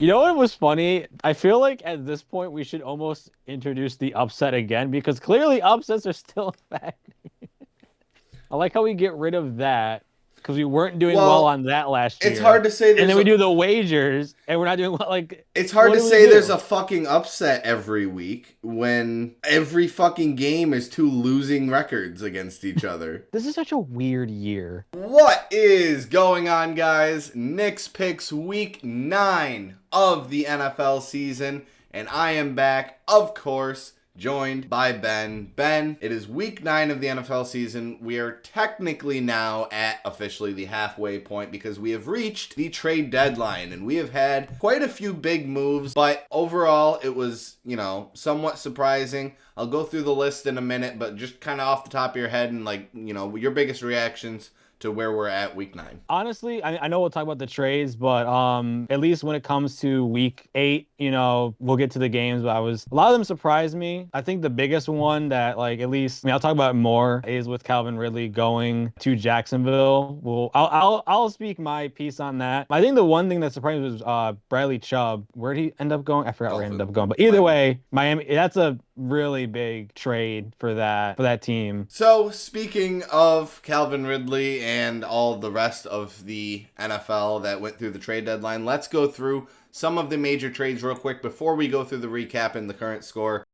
You know what was funny? I feel like at this point we should almost introduce the upset again because clearly upsets are still a fact. I like how we get rid of that because we weren't doing well Well, on that last it's hard year. to say And then there's we a do the wagers and we're not doing well. Like, it's hard what to do we say there's do? a fucking upset every week when every fucking game is two losing records against each other. This is such a weird year. What is going on, guys? Knicks picks week 9 of the NFL season, and I am back, of course, joined by Ben. Ben, it is week 9 of the NFL season. We are technically now at officially the halfway point because we have reached the trade deadline, and we have had quite a few big moves, but overall it was, somewhat surprising. I'll go through the list in a minute, but just kind of off the top of your head and your biggest reactions to where we're at week 9. Honestly, I know we'll talk about the trades, but at least when it comes to week 8, we'll get to the games. But a lot of them surprised me. I think the biggest one that like at least I'll talk about it more is with Calvin Ridley going to Jacksonville. Well, I'll speak my piece on that. I think the one thing that surprised me was Bradley Chubb. Where did he end up going? I forgot where he ended Dolphin, up going. But either Miami. way, Miami. That's a really big trade for that team. So, speaking of Calvin Ridley and all the rest of the NFL that went through the trade deadline, let's go through some of the major trades real quick before we go through the recap and the current score.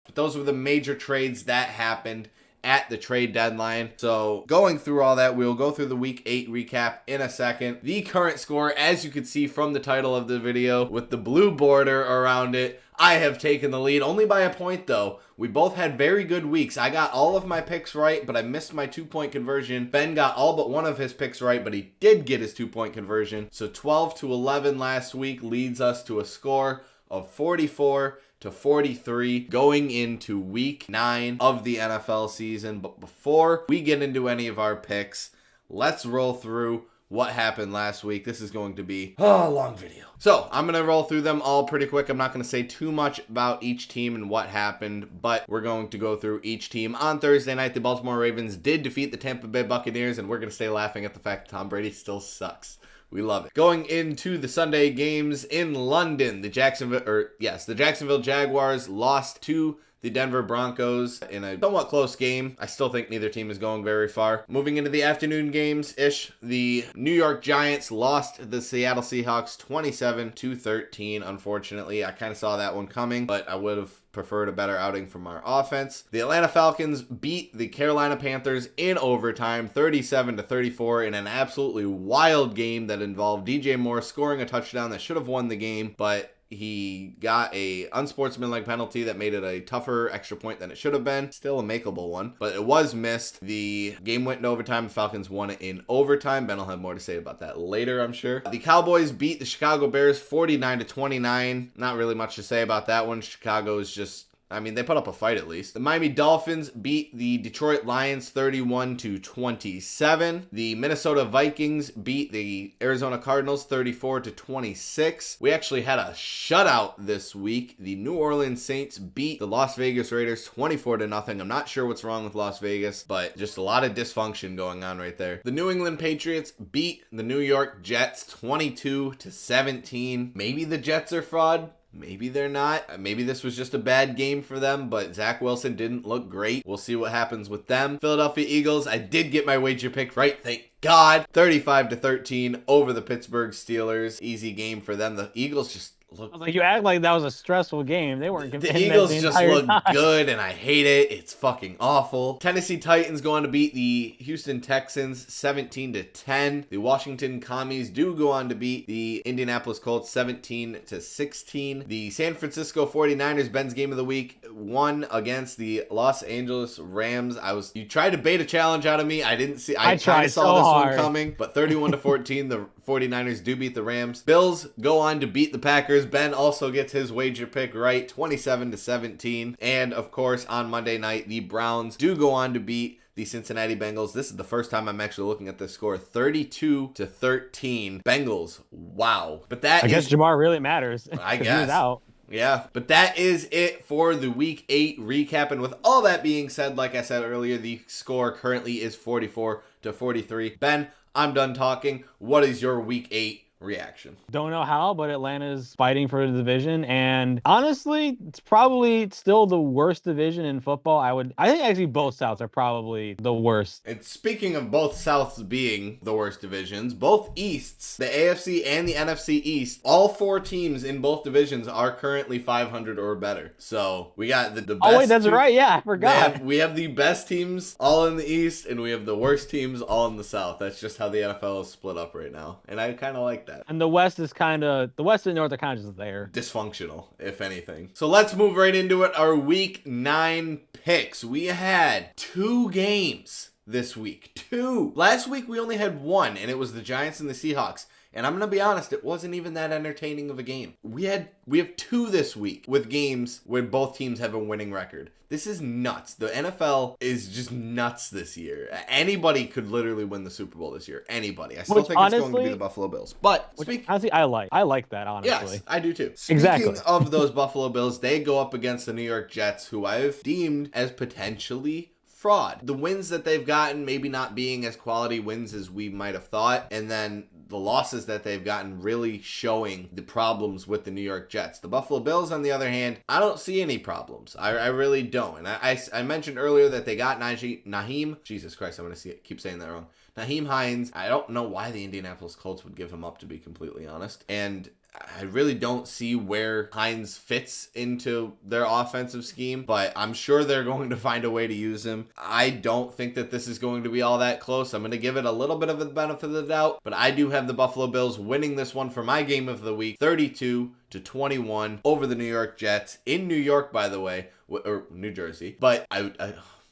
But those were the major trades that happened at the trade deadline. So going through all that, we'll go through the week 8 recap in a second. The current score, as you can see from the title of the video with the blue border around it, I have taken the lead only by a point though. We both had very good weeks. I got all of my picks right, but I missed my 2-point conversion. Ben got all but one of his picks right, but he did get his 2-point conversion. So 12-11 last week leads us to a score of 44-43 going into week 9 of the NFL season. But before we get into any of our picks, let's roll through what happened last week. This is going to be a long video. So I'm going to roll through them all pretty quick. I'm not going to say too much about each team and what happened, but we're going to go through each team. On Thursday night, the Baltimore Ravens did defeat the Tampa Bay Buccaneers, and we're going to stay laughing at the fact that Tom Brady still sucks. We love it. Going into the Sunday games in London, the Jacksonville Jaguars lost to the Denver Broncos in a somewhat close game. I still think neither team is going very far. Moving into the afternoon games-ish, the New York Giants lost the Seattle Seahawks 27-13. Unfortunately, I kind of saw that one coming, but I would have preferred a better outing from our offense. The Atlanta Falcons beat the Carolina Panthers in overtime 37-34 in an absolutely wild game that involved DJ Moore scoring a touchdown that should have won the game, but he got a unsportsmanlike penalty that made it a tougher extra point than it should have been. Still a makeable one, but it was missed. The game went into overtime. The Falcons won it in overtime. Ben will have more to say about that later, I'm sure. The Cowboys beat the Chicago Bears 49-29. Not really much to say about that one. Chicago is just they put up a fight at least. The Miami Dolphins beat the Detroit Lions 31-27. The Minnesota Vikings beat the Arizona Cardinals 34-26. We actually had a shutout this week. The New Orleans Saints beat the Las Vegas Raiders 24-0. I'm not sure what's wrong with Las Vegas, but just a lot of dysfunction going on right there. The New England Patriots beat the New York Jets 22-17. Maybe the Jets are fraud. Maybe they're not. Maybe this was just a bad game for them, but Zach Wilson didn't look great. We'll see what happens with them. Philadelphia Eagles, I did get my wager pick right, thank God. 35-13 over the Pittsburgh Steelers. Easy game for them. The Eagles just I look was like, you act like that was a stressful game. They weren't the competing that the Eagles just entire look time. good, and I hate it. It's fucking awful. Tennessee Titans go on to beat the Houston Texans 17-10. The Washington Commies do go on to beat the Indianapolis Colts 17-16. The San Francisco 49ers, Ben's game of the week, won against the Los Angeles Rams. You tried to bait a challenge out of me. I didn't see. I kind of saw this one coming, but 31-14, the 49ers do beat the Rams. Bills go on to beat the Packers. Ben also gets his wager pick right, 27-17. And of course, on Monday night, the Browns do go on to beat the Cincinnati Bengals. This is the first time I'm actually looking at this score, 32-13. Bengals. Wow. But that I guess Jamar really matters. I 'Cause he was guess. out. Yeah, but that is it for the Week 8 recap. And with all that being said, like I said earlier, the score currently is 44-43. Ben, I'm done talking. What is your Week 8 reaction? Don't know how, but Atlanta's fighting for the division, and honestly, it's probably still the worst division in football. I think actually both Souths are probably the worst. And speaking of both Souths being the worst divisions, both Easts, the AFC and the NFC East, all 4 teams in both divisions are currently 500 or better. So we got the best. Oh wait, that's right. Yeah, I forgot. We have the best teams all in the East, and we have the worst teams all in the South. That's just how the NFL is split up right now, and I kind of like that. And the West and North are kind of just there. Dysfunctional, if anything. So let's move right into it. Our Week 9 picks. We had 2 games this week. 2. Last week we only had 1, and it was the Giants and the Seahawks. And I'm going to be honest, it wasn't even that entertaining of a game. We have 2 this week with games where both teams have a winning record. This is nuts. The NFL is just nuts this year. Anybody could literally win the Super Bowl this year. Anybody. I still think honestly, it's going to be the Buffalo Bills. But honestly, I like that, honestly. Yes, I do too. Exactly. Speaking of those Buffalo Bills, they go up against the New York Jets, who I've deemed as potentially fraud. The wins that they've gotten maybe not being as quality wins as we might have thought, and then the losses that they've gotten really showing the problems with the New York Jets. The Buffalo Bills, on the other hand, I don't see any problems. I really don't. And I mentioned earlier that they got Naheem. Jesus Christ, I'm going to keep saying that wrong. Naheem Hines. I don't know why the Indianapolis Colts would give him up, to be completely honest. And I really don't see where Hines fits into their offensive scheme, but I'm sure they're going to find a way to use him. I don't think that this is going to be all that close. I'm going to give it a little bit of the benefit of the doubt, but I do have the Buffalo Bills winning this one for my game of the week, 32-21 over the New York Jets in New York, by the way, or New Jersey. But I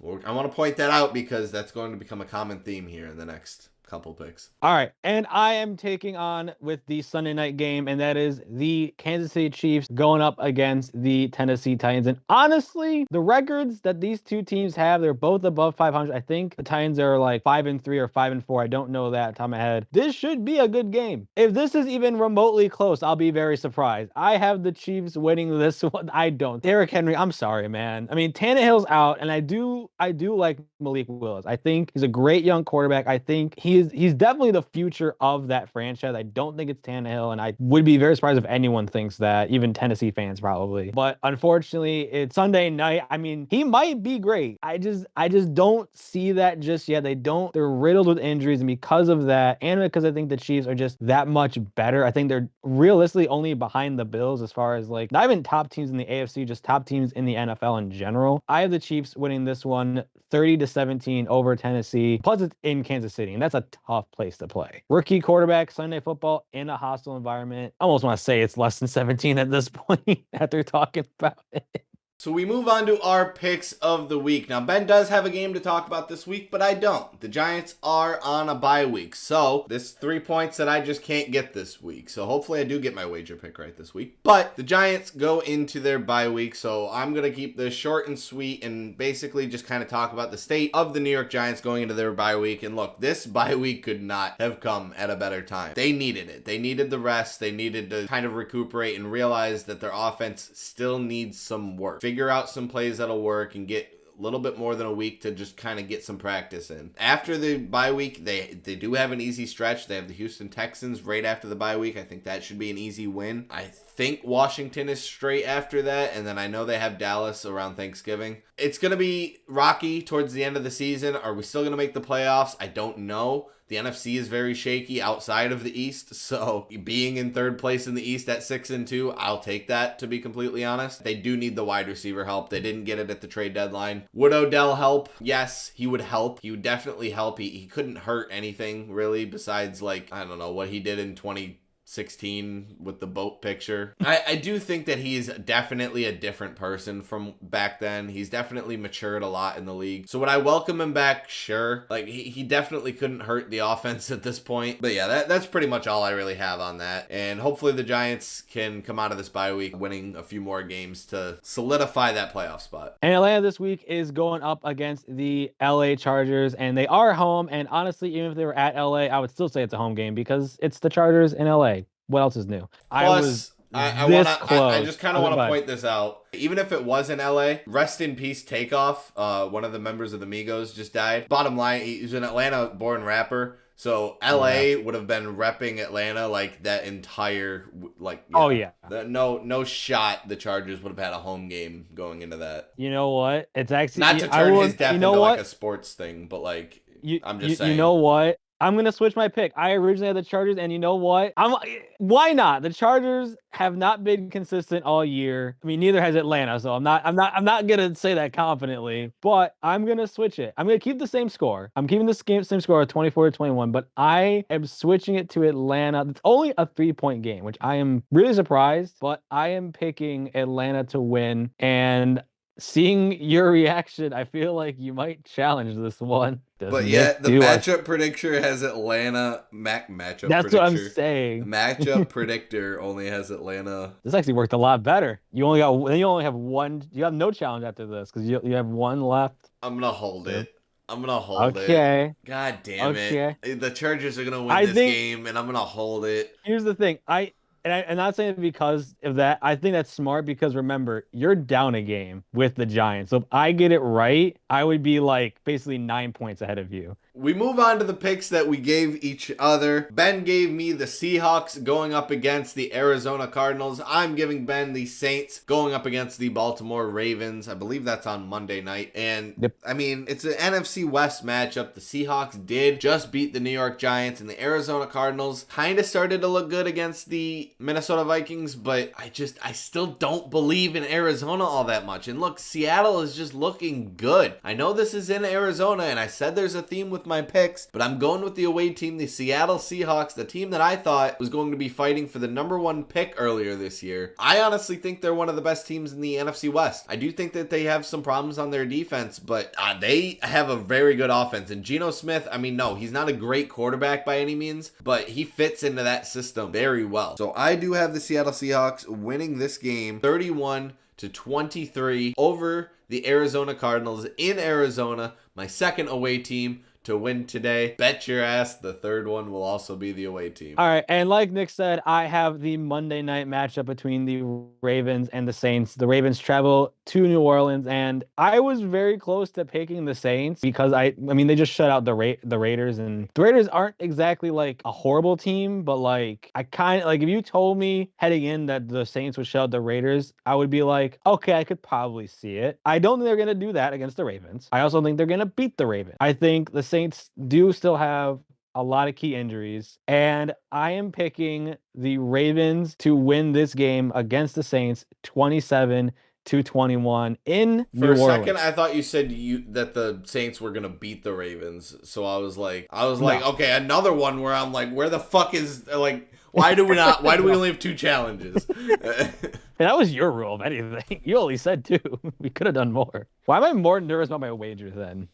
want to point that out because that's going to become a common theme here in the next couple picks. All right, and I am taking on with the Sunday night game, and that is the Kansas City Chiefs going up against the Tennessee Titans. And honestly, the records that these two teams have, they're both above 500. I think the Titans are like 5-3 or 5-4. I don't know that top of my head. This should be a good game. If this is even remotely close, I'll be very surprised. I have the Chiefs winning this one. I don't. Derrick Henry, I'm sorry, man. I mean, Tannehill's out, and I do like Malik Willis. I think he's a great young quarterback. I think he's definitely the future of that franchise. I don't think it's Tannehill, and I would be very surprised if anyone thinks that, even Tennessee fans probably. But unfortunately, it's Sunday night. I mean, he might be great. I just don't see that just yet. They're riddled with injuries, and because of that, and because I think the Chiefs are just that much better, I think they're realistically only behind the Bills as far as like not even top teams in the AFC, just top teams in the NFL in general. I have the Chiefs winning this one 30-17 over Tennessee. Plus it's in Kansas City, and that's a tough place to play. Rookie quarterback, Sunday football in a hostile environment. I almost want to say it's less than 17 at this point after talking about it. So we move on to our picks of the week. Now, Ben does have a game to talk about this week, but I don't. The Giants are on a bye week. So this 3 points that I just can't get this week. So hopefully I do get my wager pick right this week. But the Giants go into their bye week. So I'm going to keep this short and sweet and basically just kind of talk about the state of the New York Giants going into their bye week. And look, this bye week could not have come at a better time. They needed it. They needed the rest. They needed to kind of recuperate and realize that their offense still needs some work. Figure out some plays that'll work and get a little bit more than a week to just kind of get some practice in. After the bye week, they do have an easy stretch. They have the Houston Texans right after the bye week. I think that should be an easy win. I think Washington is straight after that, and then I know they have Dallas around Thanksgiving. It's going to be rocky towards the end of the season. Are we still going to make the playoffs? I don't know. The NFC is very shaky outside of the East, so being in third place in the East at 6-2, I'll take that, to be completely honest. They do need the wide receiver help. They didn't get it at the trade deadline. Would Odell help? Yes, he would help. He would definitely help. He couldn't hurt anything, really, besides, like, I don't know, what he did in 2016 with the boat picture. I do think that he is definitely a different person from back then. He's definitely matured a lot in the league. So would I welcome him back? Sure. Like, he definitely couldn't hurt the offense at this point. But yeah, that's pretty much all I really have on that. And hopefully the Giants can come out of this bye week winning a few more games to solidify that playoff spot. And Atlanta this week is going up against the LA Chargers, and they are home. And honestly, even if they were at LA, I would still say it's a home game because it's the Chargers in LA. What else is new? this I close. just kind of Okay, want to bye. point this out. Even if it was in LA, rest in peace Takeoff. One of the members of the Migos just died. Bottom line, he's an Atlanta born rapper. So Yeah. LA would have been repping Atlanta like that entire like Oh yeah. yeah. No shot the Chargers would have had a home game going into that. You know what? It's Not actually to I turn his will. death You know into like what? a sports thing, but like You I'm just you saying. know what? I'm gonna switch my pick. I originally had the Chargers, and you know what? Why not? The Chargers have not been consistent all year. I mean, neither has Atlanta, so I'm not gonna say that confidently. But I'm gonna switch it. I'm gonna keep the same score. I'm keeping the same score of 24-21, but I am switching it to Atlanta. It's only a 3-point game, which I am really surprised, but I am picking Atlanta to win. And seeing your reaction, I feel like you might challenge this one. Does But yeah, Nick the do us? matchup predictor has Atlanta. Matchup That's what I'm predictor. saying. Matchup predictor only has Atlanta. This actually worked a lot better. You only have one. You have no challenge after this because you have one left. I'm gonna hold So it. I'm gonna hold it. okay, God damn it. okay. The Chargers are gonna win I this think game, and I'm gonna hold it. here's the thing. I'm not saying it because of that. I think that's smart because remember, you're down a game with the Giants. So if I get it right, I would be like basically 9 points ahead of you. We move on to the picks that we gave each other. Ben gave me the Seahawks going up against the Arizona Cardinals. I'm giving Ben the Saints going up against the Baltimore Ravens. I believe that's on Monday night. And Yep. I mean, it's an NFC West matchup. The Seahawks did just beat the New York Giants, and the Arizona Cardinals kind of started to look good against the Minnesota Vikings, but I still don't believe in Arizona all that much. And look, Seattle is just looking good. I know this is in Arizona, and I said there's a theme with my picks, but I'm going with the away team, the Seattle Seahawks, the team that I thought was going to be fighting for the #1 pick earlier this year. I honestly think they're one of the best teams in the NFC West. I do think that they have some problems on their defense, but they have a very good offense. And Geno Smith, I mean, no, he's not a great quarterback by any means, but he fits into that system very well. So I do have the Seattle Seahawks winning this game 31-23 over the Arizona Cardinals in Arizona, my second away team to win today. Bet your ass the third one will also be the away team. All right, and like Nick said, I have the Monday night matchup between the Ravens and the Saints. The Ravens travel to New Orleans, and I was very close to picking the Saints because I mean they just shut out the Raiders, and the Raiders aren't exactly like a horrible team, but like I kind of like if you told me heading in that the Saints would shut out the Raiders, I would be like, okay, I could probably see it. I don't think they're gonna do that against the Ravens. I also think they're gonna beat the Ravens. I think the Saints do still have a lot of key injuries, and I am picking the Ravens to win this game against the Saints 27-21 in For New a second, Orleans. I thought you said that the Saints were gonna beat the Ravens. So I was like, No. okay, another one where I'm like, where the fuck is like, why do we not? Why do we only have 2 challenges? And that was your rule, if anything. You only said 2. We could have done more. Why am I more nervous about my wager than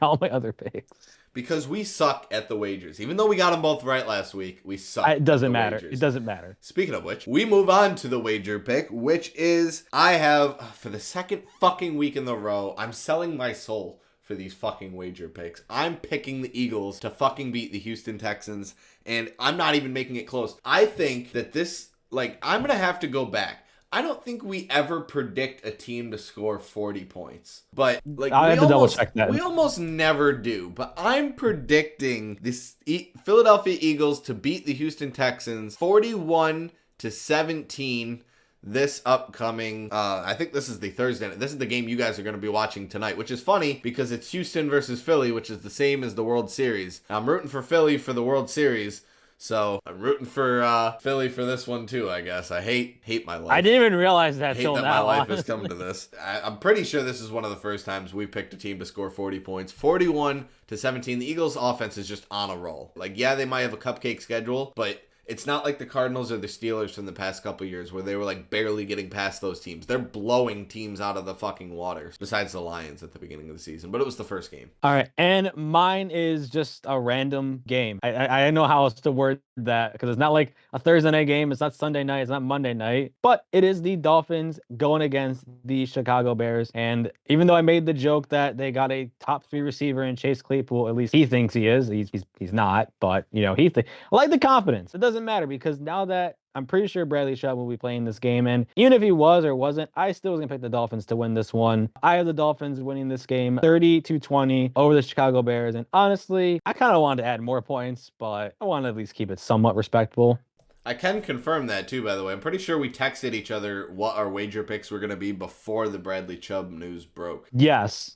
all my other picks? Because we suck at the wagers. Even though we got them both right last week, we suck. It doesn't matter. Wagers. It doesn't matter. Speaking of which, we move on to the wager pick, which is I have for the second fucking week in the row, I'm selling my soul for these fucking wager picks. I'm picking the Eagles to fucking beat the Houston Texans, and I'm not even making it close. I think that this, like, I'm going to have to go back. I don't think we ever predict a team to score 40 points. But like I have to double check that. We almost never do. But I'm predicting this Philadelphia Eagles to beat the Houston Texans 41-17 this upcoming I think this is the Thursday. This is the game you guys are going to be watching tonight, which is funny because it's Houston versus Philly, which is the same as the World Series. I'm rooting for Philly for the World Series. So I'm rooting for Philly for this one too, I guess. I hate my life. I didn't even realize that I hate till that now. my life has Honestly. come to this. I'm pretty sure this is one of the first times we picked a team to score 40 points. 41-17. The Eagles' offense is just on a roll. Like, yeah, they might have a cupcake schedule, but it's not like the Cardinals or the Steelers from the past couple years where they were like barely getting past those teams. They're blowing teams out of the fucking water, besides the Lions at the beginning of the season. But it was the first game. All right, and mine is just a random game. I know how else to word that because it's not like a Thursday night game. It's not Sunday night. It's not Monday night. But it is the Dolphins going against the Chicago Bears. And even though I made the joke that they got a top 3 receiver in Chase Claypool, at least he thinks he is. He's not. But you know, I like the confidence. It doesn't matter because now that I'm pretty sure Bradley Chubb will be playing this game. And even if he was or wasn't, I still was going to pick the Dolphins to win this one. I have the Dolphins winning this game 30-20 over the Chicago Bears. And honestly, I kind of wanted to add more points, but I want to at least keep it somewhat respectable. I can confirm that too, by the way. I'm pretty sure we texted each other what our wager picks were going to be before the Bradley Chubb news broke. Yes,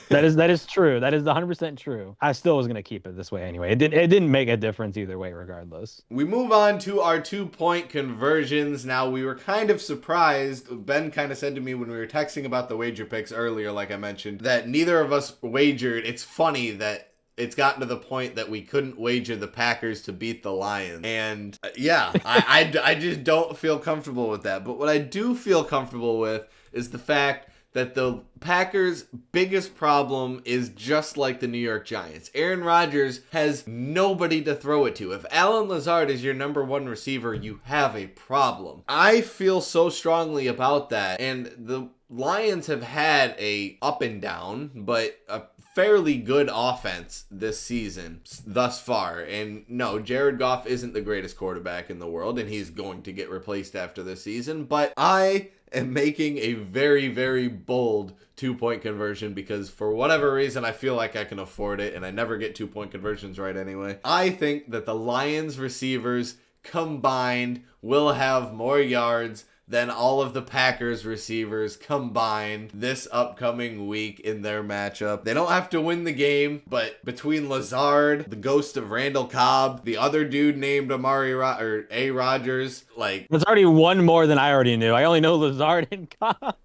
that is true. That is 100% true. I still was going to keep it this way anyway. It didn't make a difference either way, regardless. We move on to our 2-point conversions. Now, we were kind of surprised. Ben kind of said to me when we were texting about the wager picks earlier, like I mentioned, that neither of us wagered. It's funny that it's gotten to the point that we couldn't wager the Packers to beat the Lions. And yeah, I just don't feel comfortable with that. But what I do feel comfortable with is the fact that the Packers' biggest problem is just like the New York Giants. Aaron Rodgers has nobody to throw it to. If Allen Lazard is your number one receiver, you have a problem. I feel so strongly about that. And the Lions have had a up and down, but a fairly good offense this season thus far. And no, Jared Goff isn't the greatest quarterback in the world, and he's going to get replaced after this season. But I am making a very, very bold 2-point conversion because for whatever reason, I feel like I can afford it, and I never get 2-point conversions right anyway. I think that the Lions receivers combined will have more yards than all of the Packers receivers combined this upcoming week in their matchup. They don't have to win the game, but between Lazard, the ghost of Randall Cobb, the other dude named A. Rodgers, like... That's already one more than I already knew. I only know Lazard and Cobb.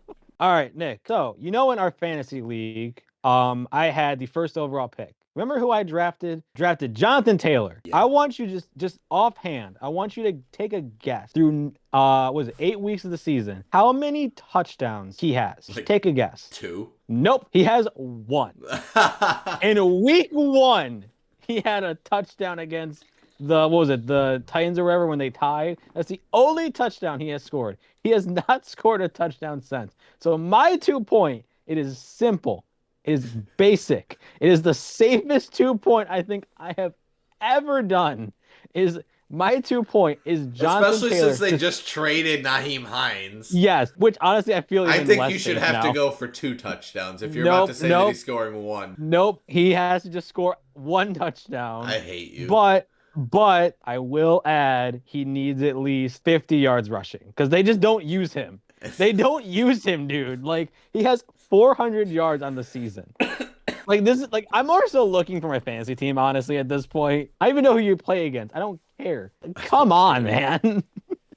All right, Nick. So, in our fantasy league, I had the first overall pick. Remember who I drafted? Drafted Jonathan Taylor. Yeah. I want you just offhand. I want you to take a guess through 8 weeks of the season. How many touchdowns he has? Like take a guess. 2. Nope. He has 1. In week 1, he had a touchdown against the Titans or whatever when they tied. That's the only touchdown he has scored. He has not scored a touchdown since. So my 2-point, it is simple. It is basic. It is the safest 2-point I think I have ever done. My 2-point is Jonathan Especially Taylor. Since they just traded Nyheim Hines. Yes, which honestly I feel even I think less you should safe have now. to go for 2 touchdowns if you're about to say that he's scoring 1. Nope, he has to just score 1 touchdown. I hate you. But I will add he needs at least 50 yards rushing because they just don't use him. They don't use him, dude. Like he has 400 yards on the season. I'm more so looking for my fantasy team, honestly, at this point. I even know who you play against. I don't care. Come on, man.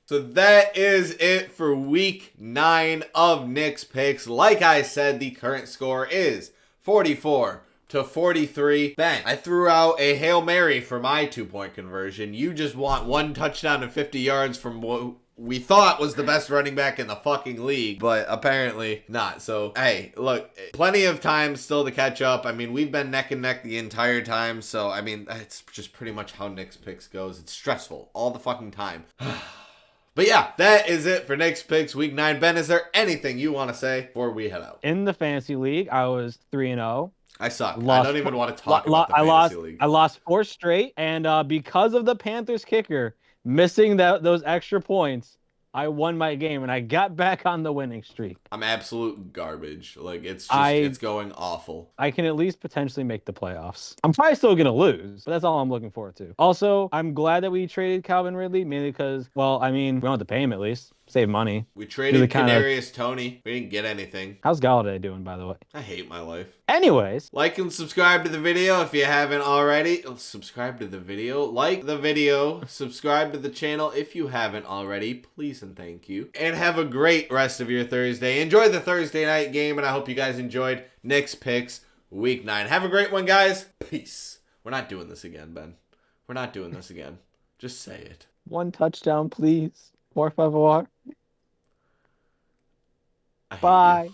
So that is it for week 9 of Nick's Picks. Like I said, the current score is 44-43. Bang. I threw out a Hail Mary for my 2-point conversion. You just want 1 touchdown and 50 yards from what we thought was the best running back in the fucking league, but apparently not. So, hey, look, plenty of time still to catch up. I mean, we've been neck and neck the entire time, so, I mean, it's just pretty much how Nick's Picks goes. It's stressful all the fucking time. But yeah, that is it for Nick's Picks week 9. Ben, is there anything you want to say before we head out? In the fantasy league, I was 3-0. I suck. I don't even want to talk about the fantasy league. I lost 4 straight, and because of the Panthers kicker missing those extra points, I won my game, and I got back on the winning streak. I'm absolute garbage. Like, it's going awful. I can at least potentially make the playoffs. I'm probably still going to lose, but that's all I'm looking forward to. Also, I'm glad that we traded Calvin Ridley, mainly because, well, I mean, we don't have to pay him at least. Save money. We traded Kadarius Toney. We didn't get anything. How's Galladay doing, by the way? I hate my life. Anyways. Like and subscribe to the video if you haven't already. Subscribe to the video. Like the video. Subscribe to the channel if you haven't already. Please and thank you. And have a great rest of your Thursday. Enjoy the Thursday night game, and I hope you guys enjoyed Nick's Picks week 9. Have a great one, guys. Peace. We're not doing this again, Ben. We're not doing this again. Just say it. 1 touchdown, please. Por favor. Bye.